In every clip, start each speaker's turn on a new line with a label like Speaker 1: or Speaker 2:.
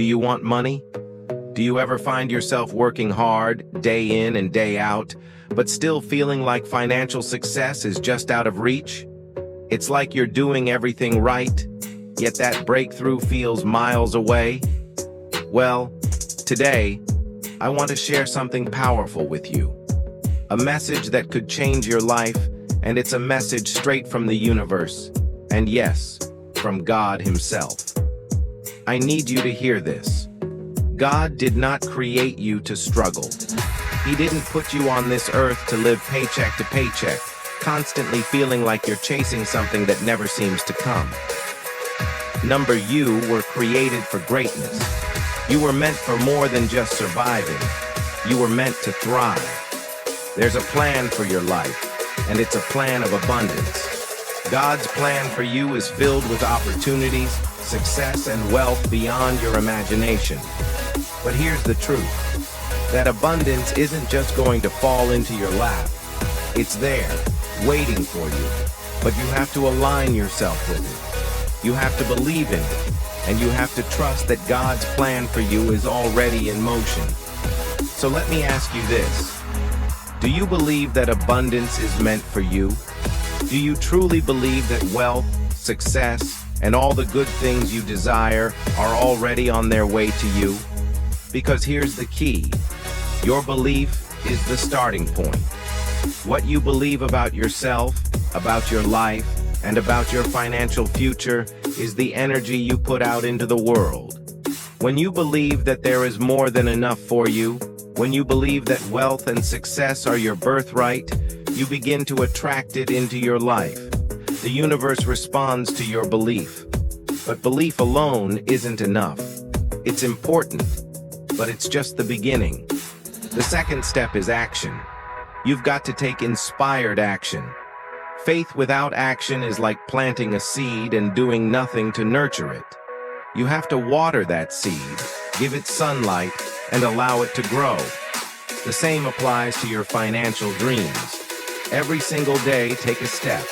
Speaker 1: Do you want money? Do you ever find yourself working hard, day in and day out, but still feeling like financial success is just out of reach? It's like you're doing everything right, yet that breakthrough feels miles away. Well, today, I want to share something powerful with you. A message that could change your life, and it's a message straight from the universe. And yes, from God Himself. I need you to hear this. God did not create you to struggle. He didn't put you on this earth to live paycheck to paycheck, constantly feeling like you're chasing something that never seems to come. You were created for greatness. You were meant for more than just surviving. You were meant to thrive. There's a plan for your life, and it's a plan of abundance. God's plan for you is filled with opportunities, success, and wealth beyond your imagination. But here's the truth. That abundance isn't just going to fall into your lap. It's there, waiting for you. But you have to align yourself with it. You have to believe in it. And you have to trust that God's plan for you is already in motion. So let me ask you this. Do you believe that abundance is meant for you? Do you truly believe that wealth, success, and all the good things you desire are already on their way to you? Because here's the key. Your belief is the starting point. What you believe about yourself, about your life, and about your financial future is the energy you put out into the world. When you believe that there is more than enough for you, when you believe that wealth and success are your birthright, you begin to attract it into your life. The universe responds to your belief. But belief alone isn't enough. It's important, but it's just the beginning. The second step is action. You've got to take inspired action. Faith without action is like planting a seed and doing nothing to nurture it. You have to water that seed, give it sunlight, and allow it to grow. The same applies to your financial dreams. Every single day, take a step,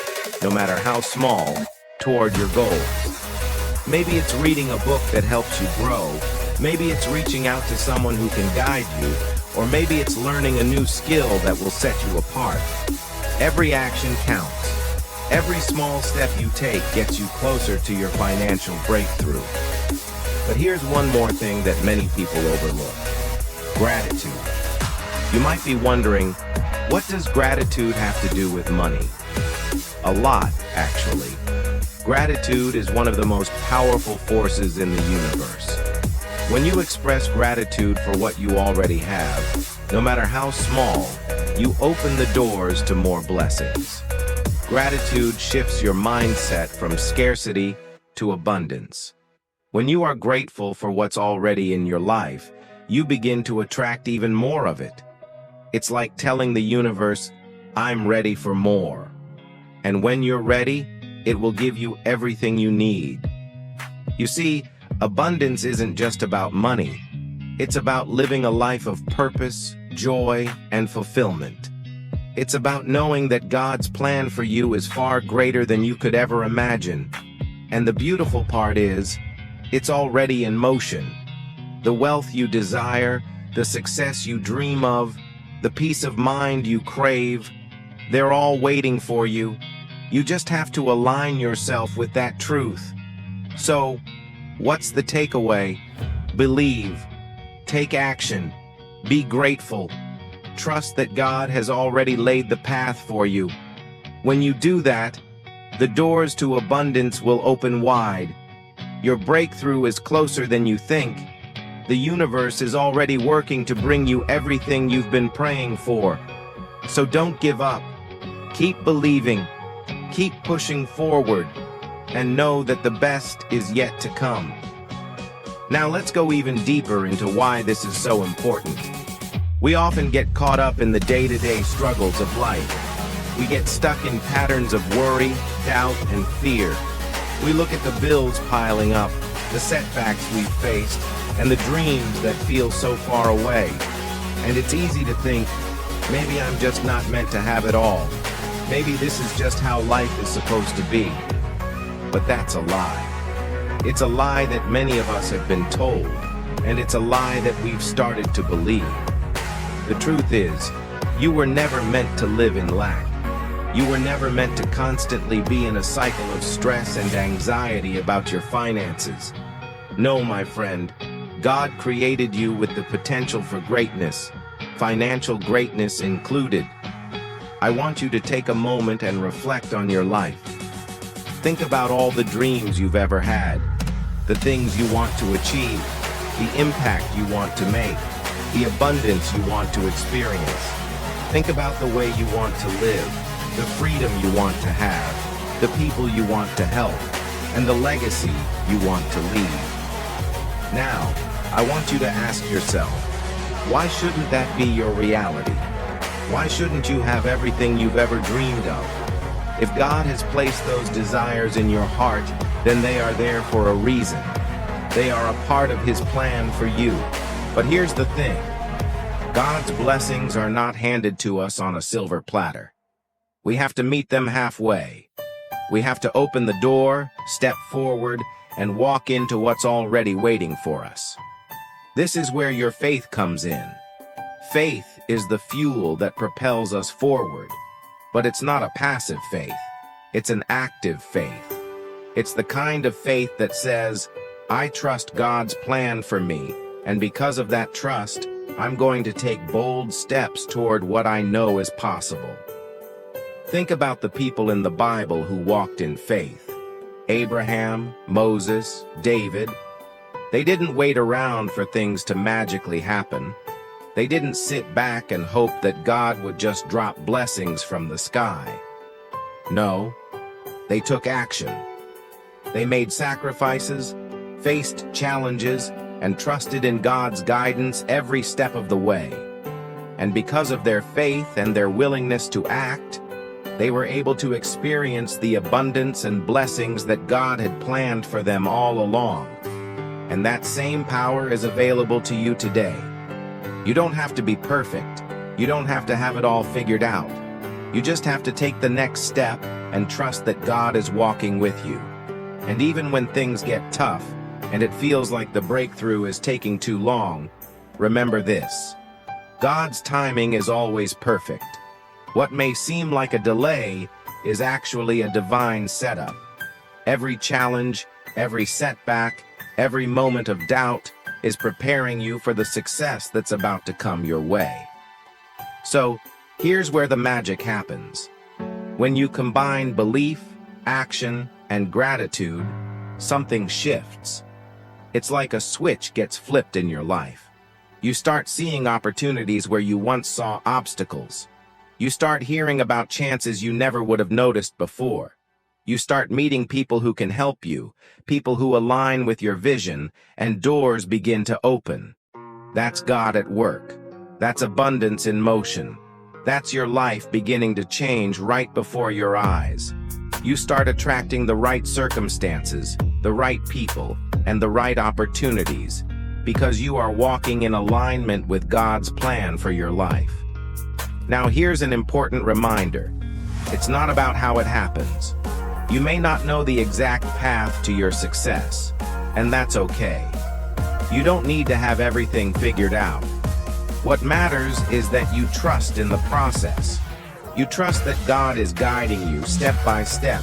Speaker 1: no matter how small, toward your goals. Maybe it's reading a book that helps you grow. Maybe it's reaching out to someone who can guide you. Or maybe it's learning a new skill that will set you apart. Every action counts. Every small step you take gets you closer to your financial breakthrough. But here's one more thing that many people overlook. Gratitude. You might be wondering, what does gratitude have to do with money? A lot, actually. Gratitude is one of the most powerful forces in the universe. When you express gratitude for what you already have, no matter how small, you open the doors to more blessings. Gratitude shifts your mindset from scarcity to abundance. When you are grateful for what's already in your life, you begin to attract even more of it. It's like telling the universe, I'm ready for more. And when you're ready, it will give you everything you need. You see, abundance isn't just about money. It's about living a life of purpose, joy, and fulfillment. It's about knowing that God's plan for you is far greater than you could ever imagine. And the beautiful part is, it's already in motion. The wealth you desire, the success you dream of, the peace of mind you crave, they're all waiting for you. You just have to align yourself with that truth. So, what's the takeaway? Believe. Take action. Be grateful. Trust that God has already laid the path for you. When you do that, the doors to abundance will open wide. Your breakthrough is closer than you think. The universe is already working to bring you everything you've been praying for. So don't give up. Keep believing. Keep pushing forward. And know that the best is yet to come. Now let's go even deeper into why this is so important. We often get caught up in the day-to-day struggles of life. We get stuck in patterns of worry, doubt, and fear. We look at the bills piling up, the setbacks we've faced, and the dreams that feel so far away. And it's easy to think, maybe I'm just not meant to have it all. Maybe this is just how life is supposed to be. But that's a lie. It's a lie that many of us have been told. and it's a lie that we've started to believe. The truth is, you were never meant to live in lack. You were never meant to constantly be in a cycle of stress and anxiety about your finances. No, my friend, God created you with the potential for greatness, financial greatness included. I want you to take a moment and reflect on your life. Think about all the dreams you've ever had, the things you want to achieve, the impact you want to make, the abundance you want to experience. Think about the way you want to live, the freedom you want to have, the people you want to help, and the legacy you want to leave. Now, I want you to ask yourself, why shouldn't that be your reality? Why shouldn't you have everything you've ever dreamed of? If God has placed those desires in your heart, then they are there for a reason. They are a part of His plan for you. But here's the thing. God's blessings are not handed to us on a silver platter. We have to meet them halfway. We have to open the door, step forward, and walk into what's already waiting for us. This is where your faith comes in. Faith is the fuel that propels us forward. But it's not a passive faith. It's an active faith. It's the kind of faith that says, I trust God's plan for me, and because of that trust, I'm going to take bold steps toward what I know is possible. Think about the people in the Bible who walked in faith. Abraham, Moses, David. They didn't wait around for things to magically happen. They didn't sit back and hope that God would just drop blessings from the sky. No, they took action. They made sacrifices, faced challenges, and trusted in God's guidance every step of the way. And because of their faith and their willingness to act, they were able to experience the abundance and blessings that God had planned for them all along. And that same power is available to you today. You don't have to be perfect. You don't have to have it all figured out. You just have to take the next step and trust that God is walking with you. And even when things get tough, and it feels like the breakthrough is taking too long, remember this. God's timing is always perfect. What may seem like a delay is actually a divine setup. Every challenge, every setback, every moment of doubt is preparing you for the success that's about to come your way. So, here's where the magic happens. When you combine belief, action, and gratitude, something shifts. It's like a switch gets flipped in your life. You start seeing opportunities where you once saw obstacles. You start hearing about chances you never would have noticed before. You start meeting people who can help you, people who align with your vision, and doors begin to open. That's God at work. That's abundance in motion. That's your life beginning to change right before your eyes. You start attracting the right circumstances, the right people, and the right opportunities, because you are walking in alignment with God's plan for your life. Now here's an important reminder. It's not about how it happens. You may not know the exact path to your success, and that's okay. You don't need to have everything figured out. What matters is that you trust in the process. You trust that God is guiding you step by step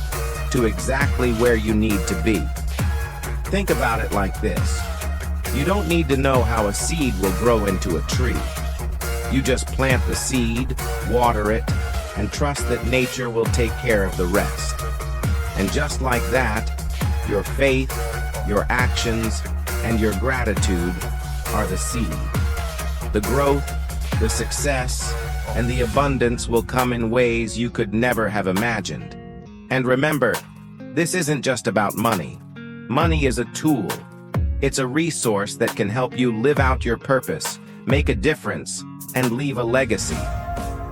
Speaker 1: to exactly where you need to be. Think about it like this. You don't need to know how a seed will grow into a tree. You just plant the seed, water it, and trust that nature will take care of the rest. And just like that, your faith, your actions, and your gratitude are the seed. The growth, the success, and the abundance will come in ways you could never have imagined. And remember, this isn't just about money. Money is a tool. It's a resource that can help you live out your purpose, make a difference, and leave a legacy.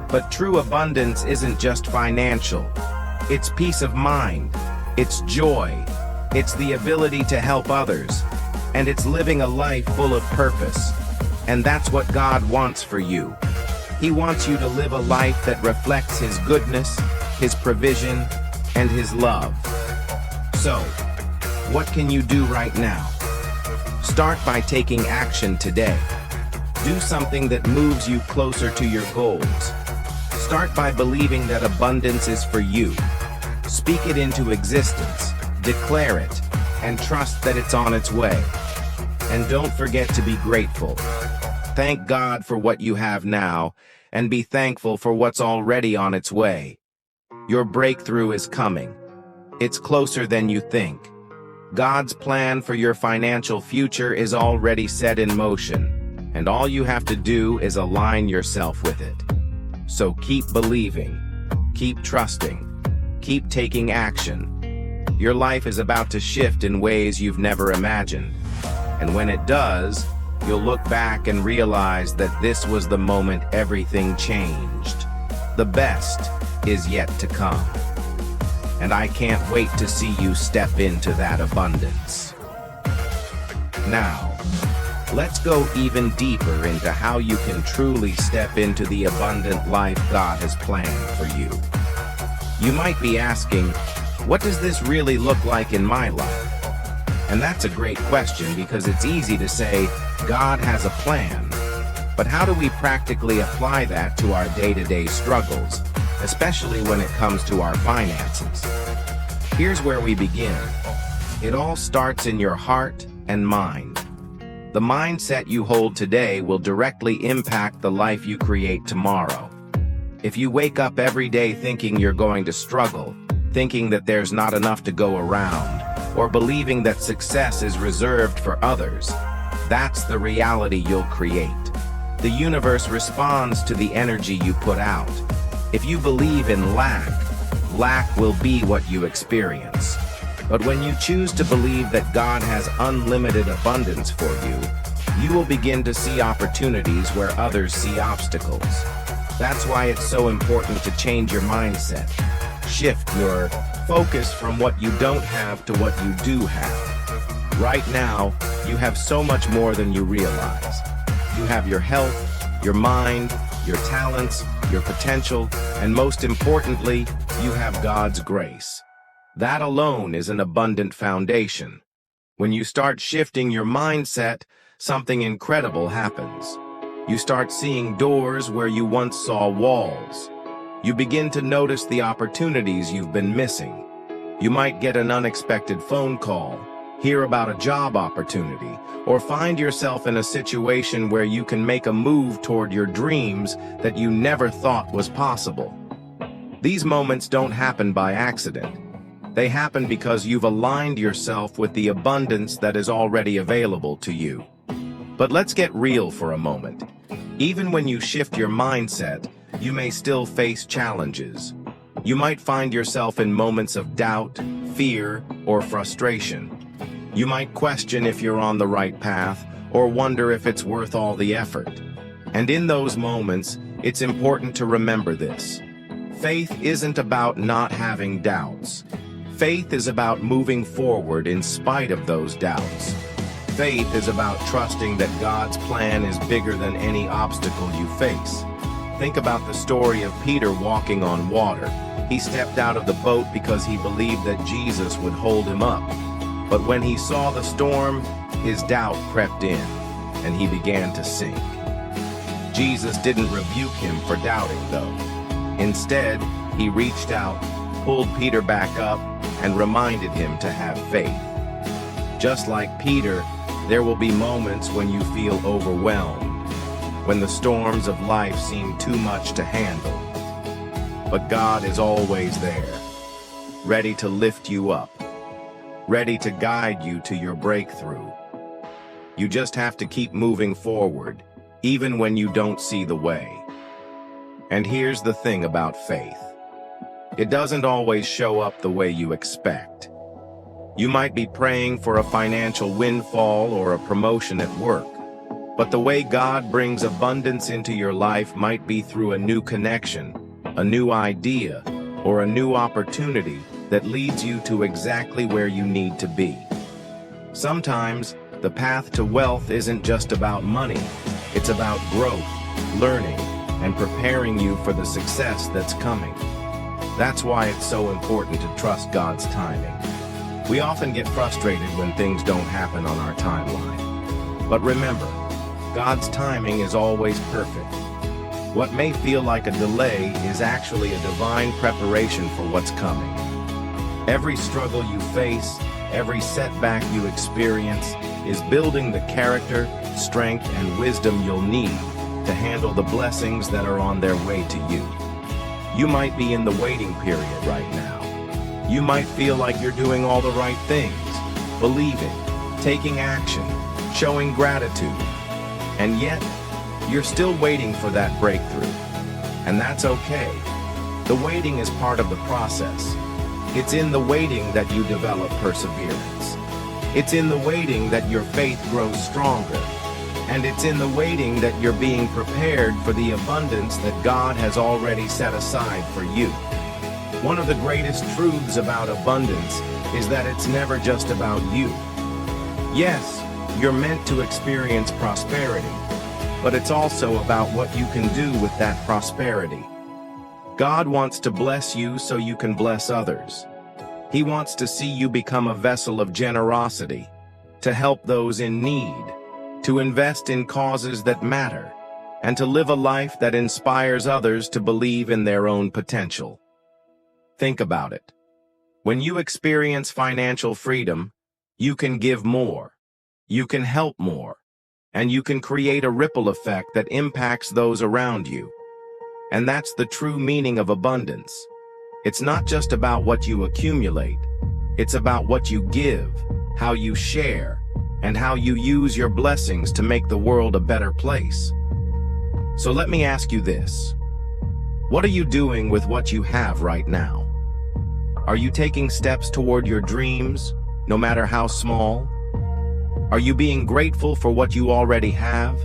Speaker 1: But true abundance isn't just financial. It's peace of mind. It's joy. It's the ability to help others. And it's living a life full of purpose. And that's what God wants for you. He wants you to live a life that reflects His goodness, His provision, and His love. So, what can you do right now? Start by taking action today. Do something that moves you closer to your goals. Start by believing that abundance is for you. Speak it into existence, declare it, and trust that it's on its way. And don't forget to be grateful. Thank God for what you have now, and be thankful for what's already on its way. Your breakthrough is coming. It's closer than you think. God's plan for your financial future is already set in motion, and all you have to do is align yourself with it. So keep believing, keep trusting, keep taking action. Your life is about to shift in ways you've never imagined. And when it does, you'll look back and realize that this was the moment everything changed. The best is yet to come. And I can't wait to see you step into that abundance. Now, let's go even deeper into how you can truly step into the abundant life God has planned for you. You might be asking, what does this really look like in my life? And that's a great question, because it's easy to say, God has a plan. But how do we practically apply that to our day-to-day struggles, especially when it comes to our finances? Here's where we begin. It all starts in your heart and mind. The mindset you hold today will directly impact the life you create tomorrow. If you wake up every day thinking you're going to struggle, thinking that there's not enough to go around, or believing that success is reserved for others, that's the reality you'll create. The universe responds to the energy you put out. If you believe in lack, lack will be what you experience. But when you choose to believe that God has unlimited abundance for you, you will begin to see opportunities where others see obstacles. That's why it's so important to change your mindset. Shift your focus from what you don't have to what you do have. Right now, you have so much more than you realize. You have your health, your mind, your talents, your potential, and most importantly, you have God's grace. That alone is an abundant foundation. When you start shifting your mindset, something incredible happens. You start seeing doors where you once saw walls. You begin to notice the opportunities you've been missing. You might get an unexpected phone call, hear about a job opportunity, or find yourself in a situation where you can make a move toward your dreams that you never thought was possible. These moments don't happen by accident. They happen because you've aligned yourself with the abundance that is already available to you. But let's get real for a moment. Even when you shift your mindset, you may still face challenges. You might find yourself in moments of doubt, fear, or frustration. You might question if you're on the right path, or wonder if it's worth all the effort. And in those moments, it's important to remember this. Faith isn't about not having doubts. Faith is about moving forward in spite of those doubts. Faith is about trusting that God's plan is bigger than any obstacle you face. Think about the story of Peter walking on water. He stepped out of the boat because he believed that Jesus would hold him up. But when he saw the storm, his doubt crept in, and he began to sink. Jesus didn't rebuke him for doubting, though. Instead, he reached out, pulled Peter back up, and reminded him to have faith. Just like Peter, there will be moments when you feel overwhelmed, when the storms of life seem too much to handle. But God is always there, ready to lift you up, ready to guide you to your breakthrough. You just have to keep moving forward, even when you don't see the way. And here's the thing about faith. It doesn't always show up the way you expect. You might be praying for a financial windfall or a promotion at work, but the way God brings abundance into your life might be through a new connection, a new idea, or a new opportunity that leads you to exactly where you need to be. Sometimes, the path to wealth isn't just about money. It's about growth, learning, and preparing you for the success that's coming. That's why it's so important to trust God's timing. We often get frustrated when things don't happen on our timeline. But remember, God's timing is always perfect. What may feel like a delay is actually a divine preparation for what's coming. Every struggle you face, every setback you experience, is building the character, strength, and wisdom you'll need to handle the blessings that are on their way to you. You might be in the waiting period right now. You might feel like you're doing all the right things, believing, taking action, showing gratitude, and yet you're still waiting for that breakthrough. And that's okay. The waiting is part of the process. It's in the waiting that you develop perseverance. It's in the waiting that your faith grows stronger. And it's in the waiting that you're being prepared for the abundance that God has already set aside for you. One of the greatest truths about abundance is that it's never just about you. Yes, you're meant to experience prosperity, but it's also about what you can do with that prosperity. God wants to bless you so you can bless others. He wants to see you become a vessel of generosity, to help those in need, to invest in causes that matter, and to live a life that inspires others to believe in their own potential. Think about it. When you experience financial freedom, you can give more, you can help more, and you can create a ripple effect that impacts those around you. And that's the true meaning of abundance. It's not just about what you accumulate. It's about what you give, how you share, and how you use your blessings to make the world a better place. So let me ask you this. What are you doing with what you have right now? Are you taking steps toward your dreams, no matter how small? Are you being grateful for what you already have,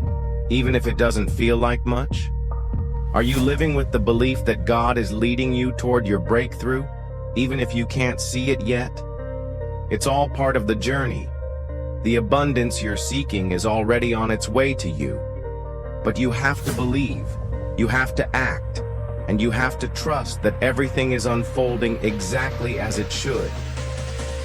Speaker 1: even if it doesn't feel like much? Are you living with the belief that God is leading you toward your breakthrough, even if you can't see it yet? It's all part of the journey. The abundance you're seeking is already on its way to you. But you have to believe, you have to act, and you have to trust that everything is unfolding exactly as it should.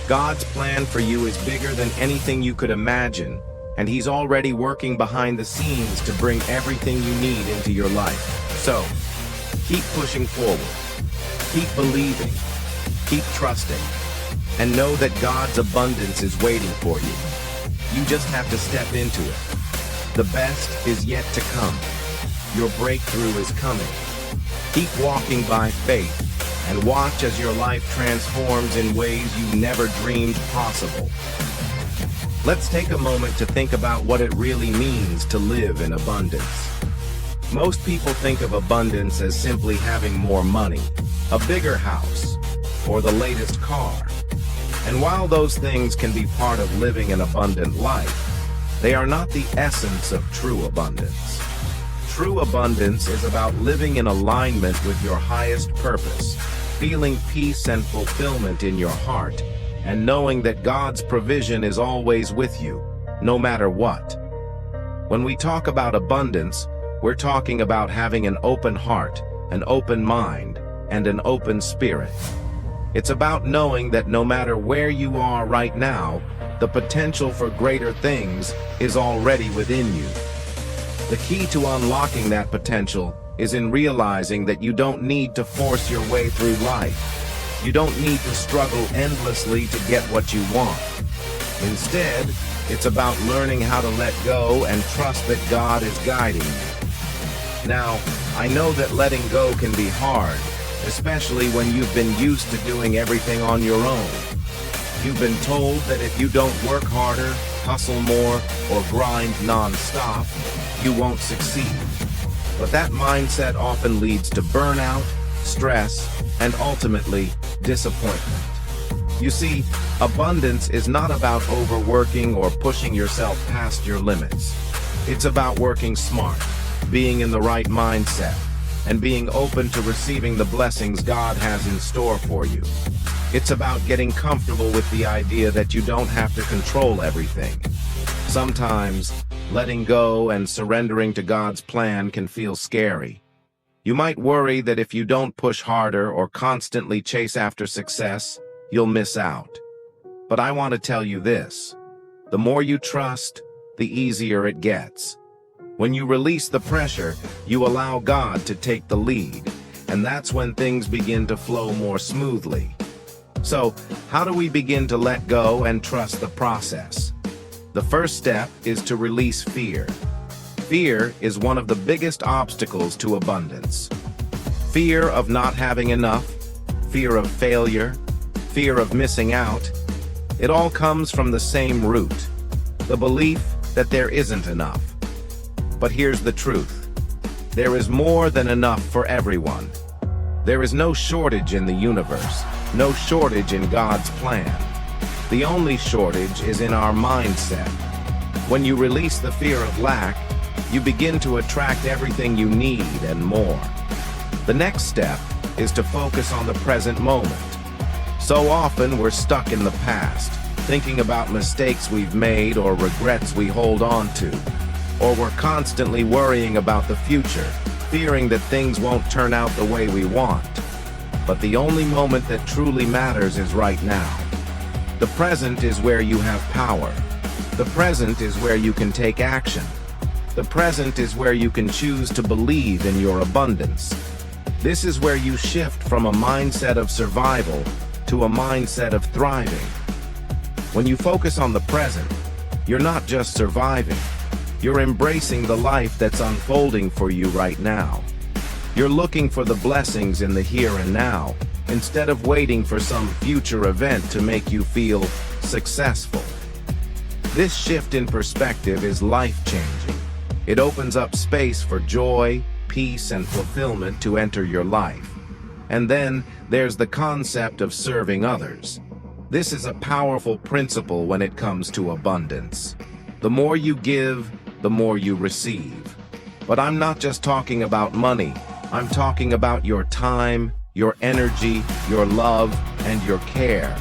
Speaker 1: God's plan for you is bigger than anything you could imagine, and He's already working behind the scenes to bring everything you need into your life. So, keep pushing forward, keep believing, keep trusting, and know that God's abundance is waiting for you. You just have to step into it. The best is yet to come. Your breakthrough is coming. Keep walking by faith and watch as your life transforms in ways you never dreamed possible. Let's take a moment to think about what it really means to live in abundance. Most people think of abundance as simply having more money, a bigger house, or the latest car. And while those things can be part of living an abundant life, they are not the essence of true abundance. True abundance is about living in alignment with your highest purpose, feeling peace and fulfillment in your heart, and knowing that God's provision is always with you, no matter what. When we talk about abundance, we're talking about having an open heart, an open mind, and an open spirit. It's about knowing that no matter where you are right now, the potential for greater things is already within you. The key to unlocking that potential is in realizing that you don't need to force your way through life. You don't need to struggle endlessly to get what you want. Instead, it's about learning how to let go and trust that God is guiding you. Now, I know that letting go can be hard, especially when you've been used to doing everything on your own. You've been told that if you don't work harder, hustle more, or grind non-stop, you won't succeed. But that mindset often leads to burnout, stress, and ultimately, disappointment. You see, abundance is not about overworking or pushing yourself past your limits. It's about working smart, being in the right mindset, and being open to receiving the blessings God has in store for you. It's about getting comfortable with the idea that you don't have to control everything. Sometimes, letting go and surrendering to God's plan can feel scary. You might worry that if you don't push harder or constantly chase after success, you'll miss out. But I want to tell you this: the more you trust, the easier it gets. When you release the pressure, you allow God to take the lead, and that's when things begin to flow more smoothly. So, how do we begin to let go and trust the process? The first step is to release fear. Fear is one of the biggest obstacles to abundance. Fear of not having enough, fear of failure, fear of missing out. It all comes from the same root, the belief that there isn't enough. But here's the truth. There is more than enough for everyone. There is no shortage in the universe, no shortage in God's plan. The only shortage is in our mindset. When you release the fear of lack, you begin to attract everything you need and more. The next step is to focus on the present moment. So often we're stuck in the past, thinking about mistakes we've made or regrets we hold on to. Or we're constantly worrying about the future, fearing that things won't turn out the way we want. But the only moment that truly matters is right now. The present is where you have power. The present is where you can take action. The present is where you can choose to believe in your abundance. This is where you shift from a mindset of survival to a mindset of thriving. When you focus on the present, you're not just surviving. You're embracing the life that's unfolding for you right now. You're looking for the blessings in the here and now, instead of waiting for some future event to make you feel successful. This shift in perspective is life-changing. It opens up space for joy, peace, and fulfillment to enter your life. And then there's the concept of serving others. This is a powerful principle when it comes to abundance. The more you give, the more you receive. But I'm not just talking about money. I'm talking about your time, your energy, your love, and your care.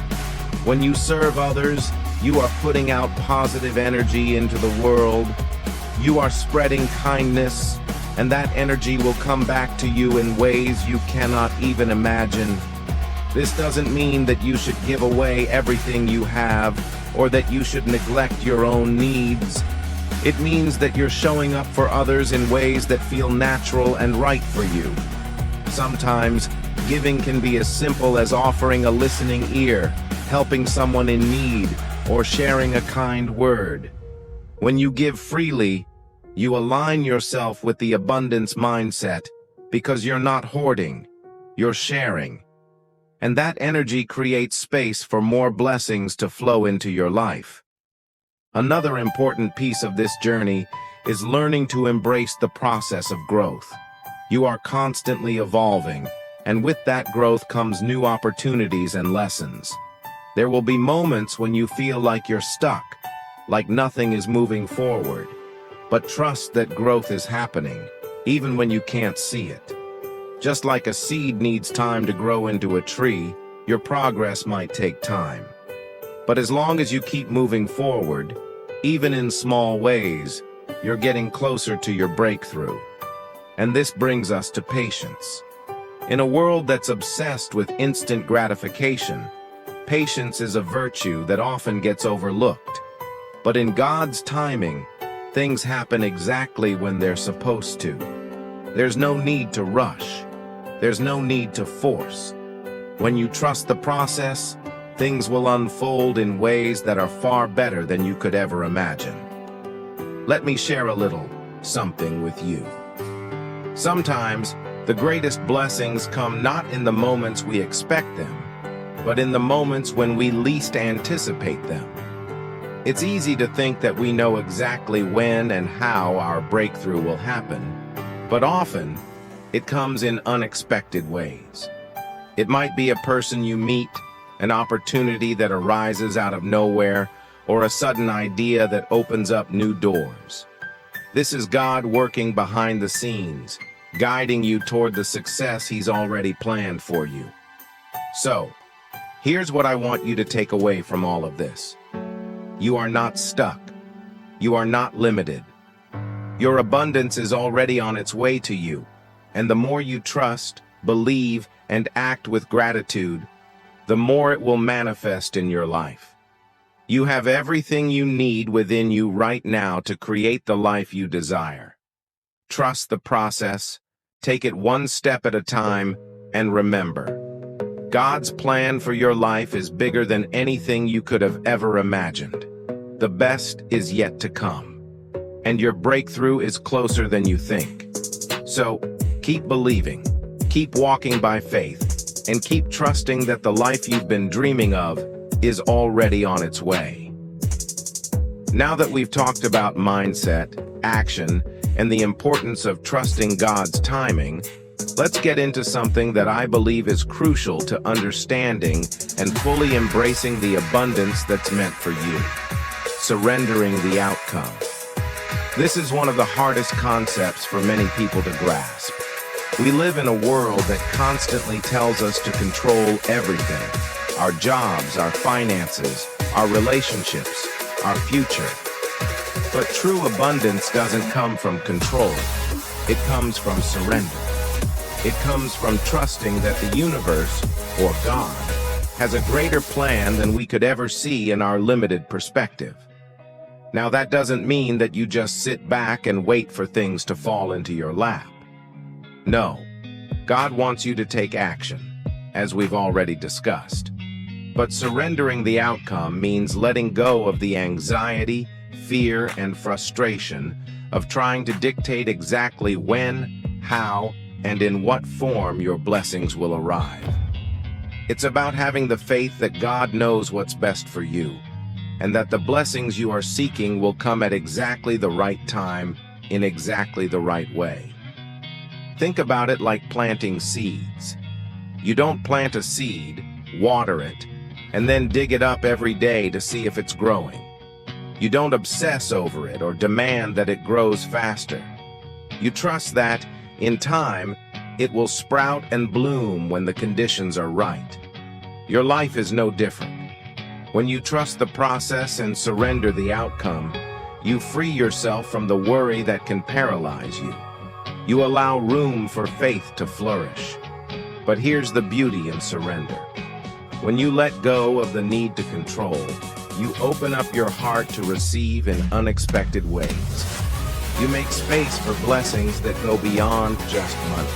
Speaker 1: When you serve others, you are putting out positive energy into the world. You are spreading kindness, and that energy will come back to you in ways you cannot even imagine. This doesn't mean that you should give away everything you have, or that you should neglect your own needs. It means that you're showing up for others in ways that feel natural and right for you. Sometimes, giving can be as simple as offering a listening ear, helping someone in need, or sharing a kind word. When you give freely, you align yourself with the abundance mindset, because you're not hoarding, you're sharing. And that energy creates space for more blessings to flow into your life. Another important piece of this journey is learning to embrace the process of growth. You are constantly evolving, and with that growth comes new opportunities and lessons. There will be moments when you feel like you're stuck, like nothing is moving forward. But trust that growth is happening, even when you can't see it. Just like a seed needs time to grow into a tree, your progress might take time. But as long as you keep moving forward, even in small ways, you're getting closer to your breakthrough. And this brings us to patience. In a world that's obsessed with instant gratification, patience is a virtue that often gets overlooked. But in God's timing, things happen exactly when they're supposed to. There's no need to rush. There's no need to force. When you trust the process, things will unfold in ways that are far better than you could ever imagine. Let me share a little something with you. Sometimes, the greatest blessings come not in the moments we expect them, but in the moments when we least anticipate them. It's easy to think that we know exactly when and how our breakthrough will happen, but often, it comes in unexpected ways. It might be a person you meet, an opportunity that arises out of nowhere, or a sudden idea that opens up new doors. This is God working behind the scenes, guiding you toward the success He's already planned for you. So, here's what I want you to take away from all of this. You are not stuck. You are not limited. Your abundance is already on its way to you, and the more you trust, believe, and act with gratitude, the more it will manifest in your life. You have everything you need within you right now to create the life you desire. Trust the process, take it one step at a time, and remember, God's plan for your life is bigger than anything you could have ever imagined. The best is yet to come, and your breakthrough is closer than you think. So, keep believing, keep walking by faith, and keep trusting that the life you've been dreaming of is already on its way. Now that we've talked about mindset, action, and the importance of trusting God's timing, let's get into something that I believe is crucial to understanding and fully embracing the abundance that's meant for you: surrendering the outcome. This is one of the hardest concepts for many people to grasp. We live in a world that constantly tells us to control everything: our jobs, our finances, our relationships, our future. But true abundance doesn't come from control. It comes from surrender. It comes from trusting that the universe, or God, has a greater plan than we could ever see in our limited perspective. Now, that doesn't mean that you just sit back and wait for things to fall into your lap. No, God wants you to take action, as we've already discussed. But surrendering the outcome means letting go of the anxiety, fear, and frustration of trying to dictate exactly when, how, and in what form your blessings will arrive. It's about having the faith that God knows what's best for you, and that the blessings you are seeking will come at exactly the right time, in exactly the right way. Think about it like planting seeds. You don't plant a seed, water it, and then dig it up every day to see if it's growing. You don't obsess over it or demand that it grows faster. You trust that, in time, it will sprout and bloom when the conditions are right. Your life is no different. When you trust the process and surrender the outcome, you free yourself from the worry that can paralyze you. You allow room for faith to flourish. But here's the beauty in surrender. When you let go of the need to control, you open up your heart to receive in unexpected ways. You make space for blessings that go beyond just money.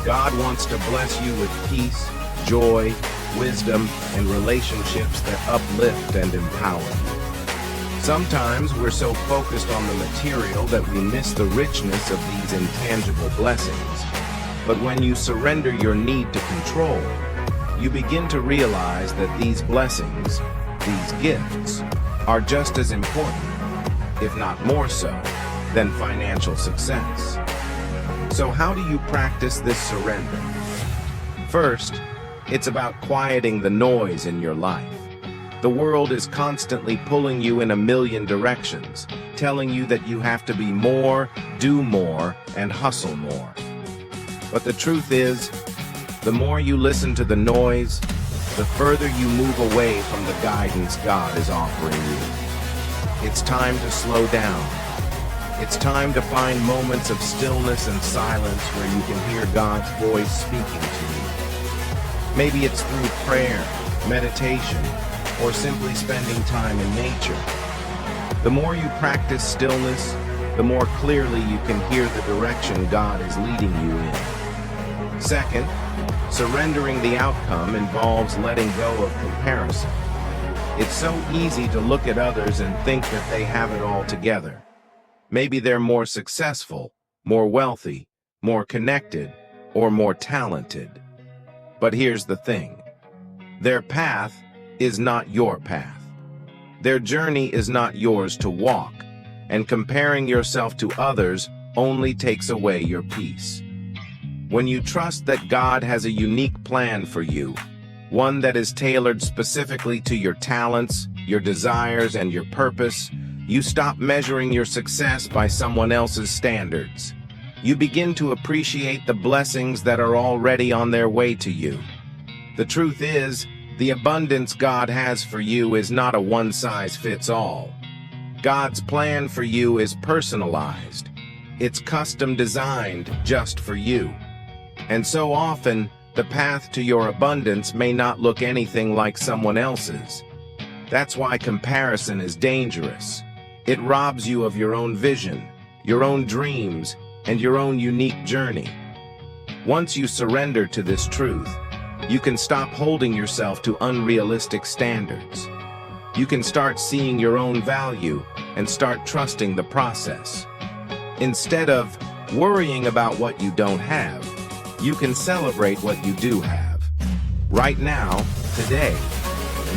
Speaker 1: God wants to bless you with peace, joy, wisdom, and relationships that uplift and empower you. Sometimes we're so focused on the material that we miss the richness of these intangible blessings. But when you surrender your need to control, you begin to realize that these blessings, these gifts, are just as important, if not more so, than financial success. So how do you practice this surrender? First, it's about quieting the noise in your life. The world is constantly pulling you in a million directions, telling you that you have to be more, do more, and hustle more. But the truth is, the more you listen to the noise, the further you move away from the guidance God is offering you. It's time to slow down. It's time to find moments of stillness and silence where you can hear God's voice speaking to you. Maybe it's through prayer, meditation, or simply spending time in nature. The more you practice stillness, the more clearly you can hear the direction God is leading you in. Second, surrendering the outcome involves letting go of comparison. It's so easy to look at others and think that they have it all together. Maybe they're more successful, more wealthy, more connected, or more talented. But here's the thing. Their path is not your path. Their journey is not yours to walk, and comparing yourself to others only takes away your peace. When you trust that God has a unique plan for you, one that is tailored specifically to your talents, your desires, and your purpose, you stop measuring your success by someone else's standards. You begin to appreciate the blessings that are already on their way to you. The truth is, the abundance God has for you is not a one-size-fits-all. God's plan for you is personalized. It's custom designed just for you. And so often, the path to your abundance may not look anything like someone else's. That's why comparison is dangerous. It robs you of your own vision, your own dreams, and your own unique journey. Once you surrender to this truth, you can stop holding yourself to unrealistic standards. You can start seeing your own value and start trusting the process. Instead of worrying about what you don't have, you can celebrate what you do have. Right now, today,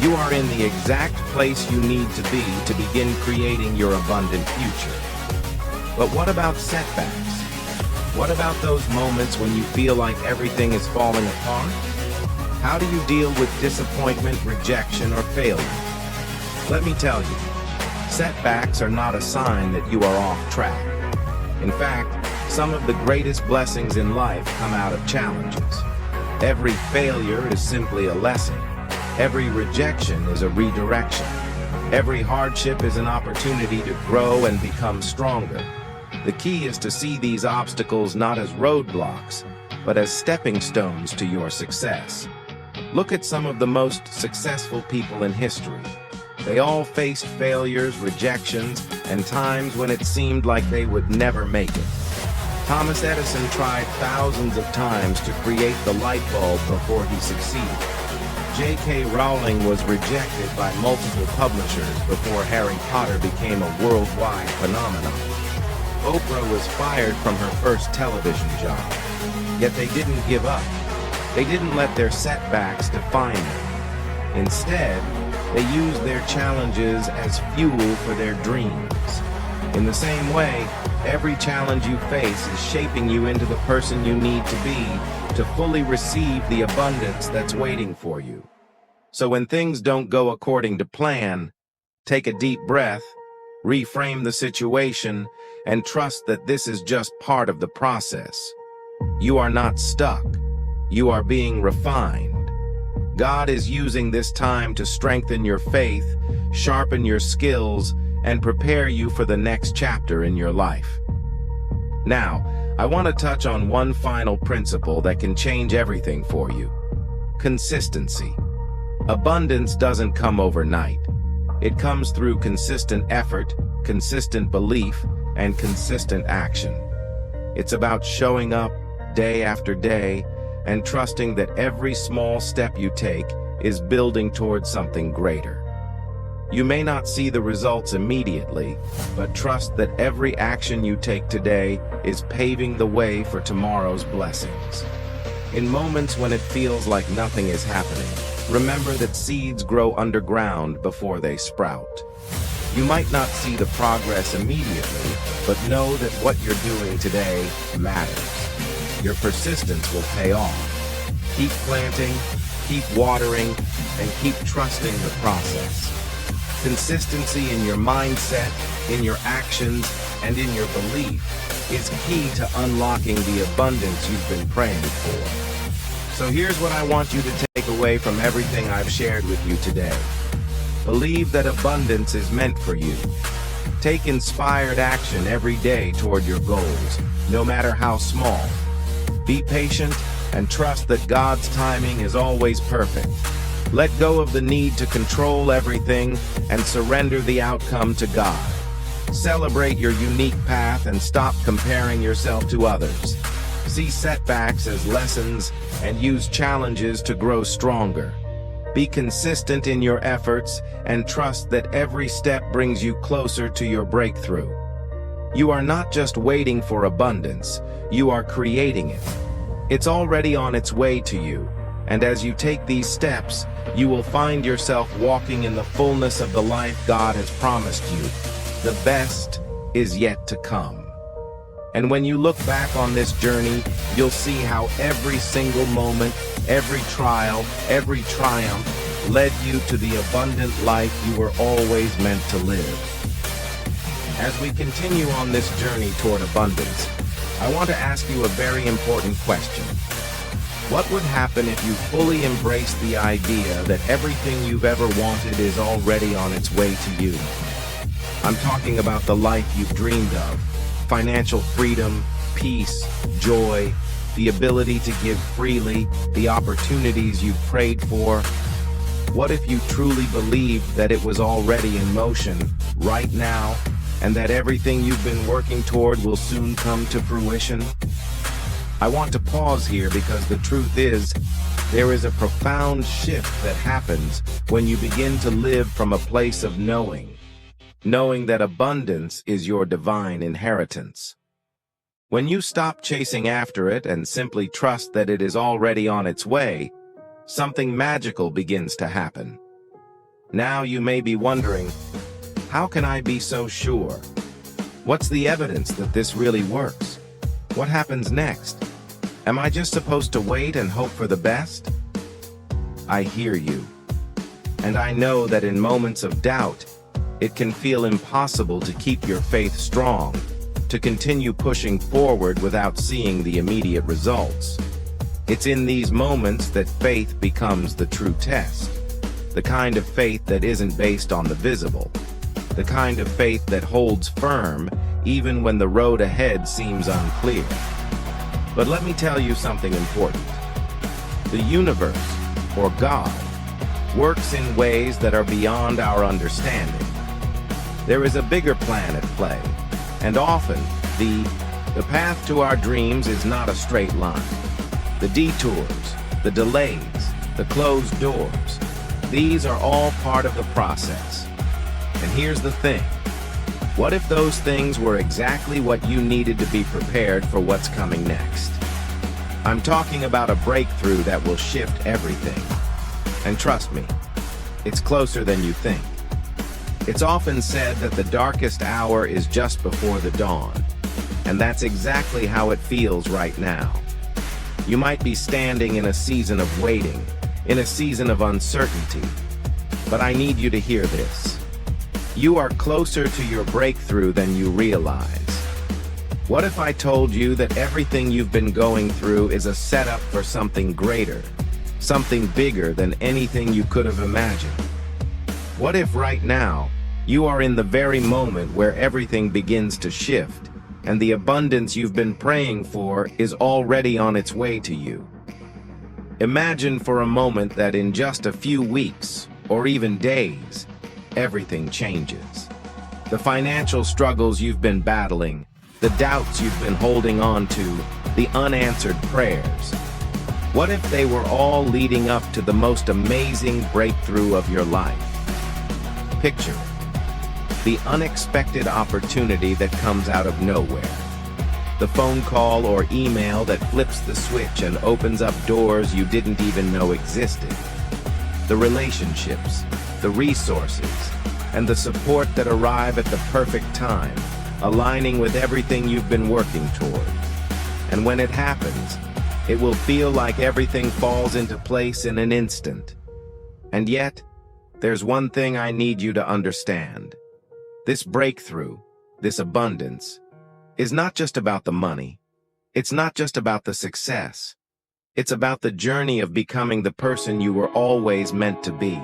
Speaker 1: you are in the exact place you need to be to begin creating your abundant future. But what about setbacks? What about those moments when you feel like everything is falling apart? How do you deal with disappointment, rejection, or failure? Let me tell you, setbacks are not a sign that you are off track. In fact, some of the greatest blessings in life come out of challenges. Every failure is simply a lesson. Every rejection is a redirection. Every hardship is an opportunity to grow and become stronger. The key is to see these obstacles not as roadblocks, but as stepping stones to your success. Look at some of the most successful people in history. They all faced failures, rejections, and times when it seemed like they would never make it. Thomas Edison tried thousands of times to create the light bulb before he succeeded. J.K. Rowling was rejected by multiple publishers before Harry Potter became a worldwide phenomenon. Oprah was fired from her first television job. Yet they didn't give up. They didn't let their setbacks define them. Instead, they used their challenges as fuel for their dreams. In the same way, every challenge you face is shaping you into the person you need to be to fully receive the abundance that's waiting for you. So when things don't go according to plan, take a deep breath, reframe the situation, and trust that this is just part of the process. You are not stuck. You are being refined. God is using this time to strengthen your faith, sharpen your skills, and prepare you for the next chapter in your life. Now, I want to touch on one final principle that can change everything for you. Consistency. Abundance doesn't come overnight. It comes through consistent effort, consistent belief, and consistent action. It's about showing up day after day and trusting that every small step you take is building towards something greater. You may not see the results immediately, but trust that every action you take today is paving the way for tomorrow's blessings. In moments when it feels like nothing is happening, remember that seeds grow underground before they sprout. You might not see the progress immediately, but know that what you're doing today matters. Your persistence will pay off. Keep planting, keep watering, and keep trusting the process. Consistency in your mindset, in your actions, and in your belief is key to unlocking the abundance you've been praying for. So here's what I want you to take away from everything I've shared with you today. Believe that abundance is meant for you. Take inspired action every day toward your goals, no matter how small. Be patient and trust that God's timing is always perfect. Let go of the need to control everything and surrender the outcome to God. Celebrate your unique path and stop comparing yourself to others. See setbacks as lessons and use challenges to grow stronger. Be consistent in your efforts and trust that every step brings you closer to your breakthrough. You are not just waiting for abundance, you are creating it. It's already on its way to you, and as you take these steps, you will find yourself walking in the fullness of the life God has promised you. The best is yet to come. And when you look back on this journey, you'll see how every single moment, every trial, every triumph led you to the abundant life you were always meant to live. As we continue on this journey toward abundance, I want to ask you a very important question. What would happen if you fully embraced the idea that everything you've ever wanted is already on its way to you? I'm talking about the life you've dreamed of. Financial freedom, peace, joy, the ability to give freely, the opportunities you've prayed for. What if you truly believed that it was already in motion, right now, and that everything you've been working toward will soon come to fruition? I want to pause here because the truth is, there is a profound shift that happens when you begin to live from a place of knowing that abundance is your divine inheritance. When you stop chasing after it and simply trust that it is already on its way, something magical begins to happen. Now you may be wondering, how can I be so sure? What's the evidence that this really works? What happens next? Am I just supposed to wait and hope for the best? I hear you. And I know that in moments of doubt, it can feel impossible to keep your faith strong, to continue pushing forward without seeing the immediate results. It's in these moments that faith becomes the true test. The kind of faith that isn't based on the visible. The kind of faith that holds firm even when the road ahead seems unclear. But let me tell you something important. The universe, or God, works in ways that are beyond our understanding. There is a bigger plan at play, and often the path to our dreams is not a straight line. The detours, the delays, the closed doors, these are all part of the process. And here's the thing. What if those things were exactly what you needed to be prepared for what's coming next? I'm talking about a breakthrough that will shift everything. And trust me, it's closer than you think. It's often said that the darkest hour is just before the dawn. And that's exactly how it feels right now. You might be standing in a season of waiting, in a season of uncertainty. But I need you to hear this. You are closer to your breakthrough than you realize. What if I told you that everything you've been going through is a setup for something greater, something bigger than anything you could have imagined? What if right now, you are in the very moment where everything begins to shift, and the abundance you've been praying for is already on its way to you? Imagine for a moment that in just a few weeks, or even days, everything changes. The financial struggles you've been battling, the doubts you've been holding on to, the unanswered prayers. What if they were all leading up to the most amazing breakthrough of your life? Picture it. The unexpected opportunity that comes out of nowhere. The phone call or email that flips the switch and opens up doors you didn't even know existed. The relationships, the resources, and the support that arrive at the perfect time, aligning with everything you've been working toward. And when it happens, it will feel like everything falls into place in an instant. And yet, there's one thing I need you to understand. This breakthrough, this abundance, is not just about the money. It's not just about the success. It's about the journey of becoming the person you were always meant to be.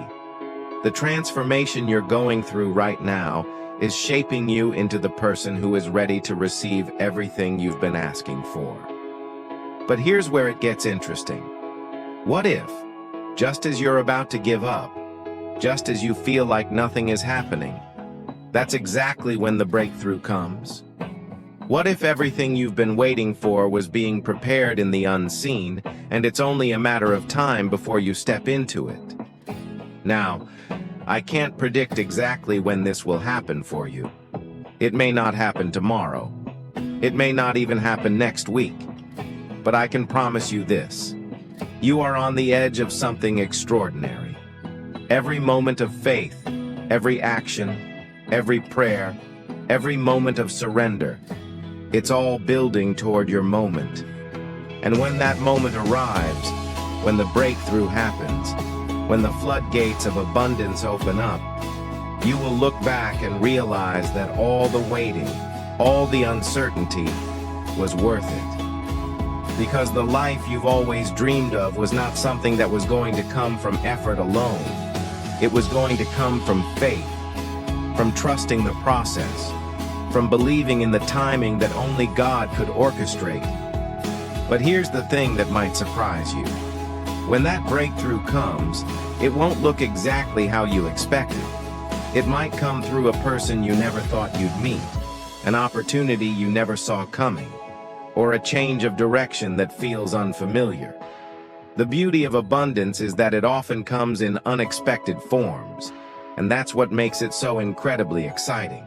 Speaker 1: The transformation you're going through right now is shaping you into the person who is ready to receive everything you've been asking for. But here's where it gets interesting. What if, just as you're about to give up, just as you feel like nothing is happening, that's exactly when the breakthrough comes? What if everything you've been waiting for was being prepared in the unseen, and it's only a matter of time before you step into it? Now, I can't predict exactly when this will happen for you. It may not happen tomorrow. It may not even happen next week. But I can promise you this. You are on the edge of something extraordinary. Every moment of faith, every action, every prayer, every moment of surrender, it's all building toward your moment. And when that moment arrives, when the breakthrough happens, when the floodgates of abundance open up, you will look back and realize that all the waiting, all the uncertainty was worth it. Because the life you've always dreamed of was not something that was going to come from effort alone. It was going to come from faith, from trusting the process, from believing in the timing that only God could orchestrate. But here's the thing that might surprise you. When that breakthrough comes, it won't look exactly how you expected. It might come through a person you never thought you'd meet, an opportunity you never saw coming, or a change of direction that feels unfamiliar. The beauty of abundance is that it often comes in unexpected forms, and that's what makes it so incredibly exciting.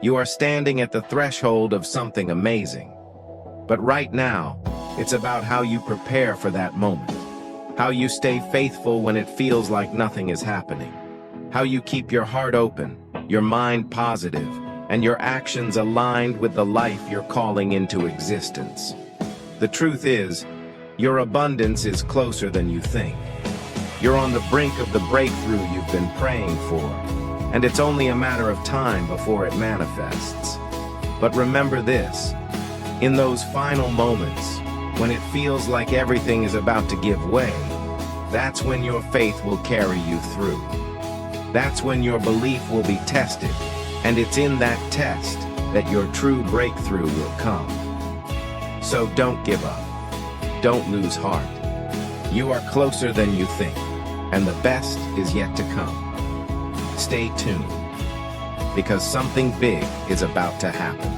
Speaker 1: You are standing at the threshold of something amazing. But right now, it's about how you prepare for that moment, how you stay faithful when it feels like nothing is happening, how you keep your heart open, your mind positive, and your actions aligned with the life you're calling into existence. The truth is, your abundance is closer than you think. You're on the brink of the breakthrough you've been praying for, and it's only a matter of time before it manifests. But remember this, in those final moments, when it feels like everything is about to give way, that's when your faith will carry you through. That's when your belief will be tested, and it's in that test that your true breakthrough will come. So don't give up. Don't lose heart. You are closer than you think, and the best is yet to come. Stay tuned, because something big is about to happen.